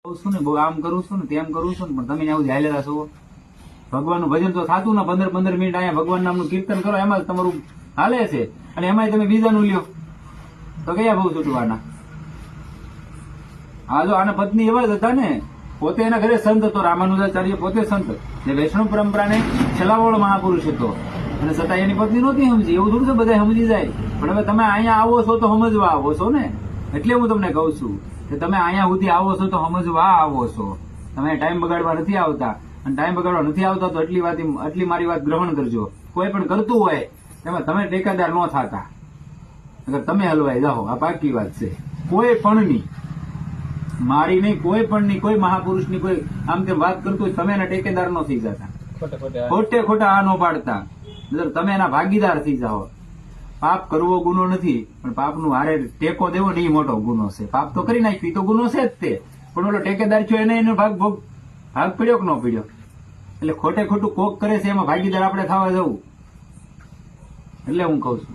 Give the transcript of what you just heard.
છું ને બહુ આમ કરું છું ને તેમ કરું છું ને પણ તમે આવું હાલેલા છો. ભગવાનનું ભજન તો થતું ને 15-15 મિનિટ અહીંયા ભગવાન નામનું કીર્તન કરો એમાં જ તમારું હાલે છે અને એમાં તમે બીજાનું લ્યો તો કયા બહુ છૂટવાના. આ જો આના પત્ની એવા જ હતા ને, પોતે એના ઘરે સંત હતો. રામાનુજાચાર્ય પોતે સંત, જે વૈષ્ણવ પરંપરાને છેલ્લાવાળો મહાપુરુષ હતો અને છતાં એની પત્ની નહોતી સમજી. એવું થોડું છે બધા સમજી જાય, પણ હવે તમે અહીંયા આવો છો તો સમજવા આવો છો ને. એટલે હું તમને કહું છું કે તમે અહીંયા સુધી આવો છો તો સમજવા આવો છો. તમે ટાઈમ બગાડવા નથી આવતા, અને ટાઈમ બગાડવા નથી આવતા તો આટલી મારી વાત ગ્રહણ કરજો. કોઈ પણ કરતું હોય તેમાં તમે ટેકાદાર ન થતા, અગર તમે હલવાઈ જાઓ. આ પાકી વાત છે. કોઈ પણ ની, મારી નહીં, કોઈ પણ ની, કોઈ મહાપુરુષ ની કોઈ આમ તેમ વાત કરતું હોય તમે એના ટેકેદાર ન થઈ જતા, ખોટે ખોટા આ ન પાડતા. તમે એના ભાગીદાર થઈ જાઓ. પાપ કરવો ગુનો નથી, પણ પાપનું હારે ટેકો દેવો ને એ મોટો ગુનો છે. પાપ તો કરી નાખ્યું તો ગુનો છે જ તે, પણ ઓલો ટેકેદાર થયો એને એનો ભાગ પડ્યો કે ન પડ્યો. એટલે ખોટે ખોટું કોક કરે છે એમાં ભાગીદાર આપણે થવા જવું. એટલે હું કઉ છું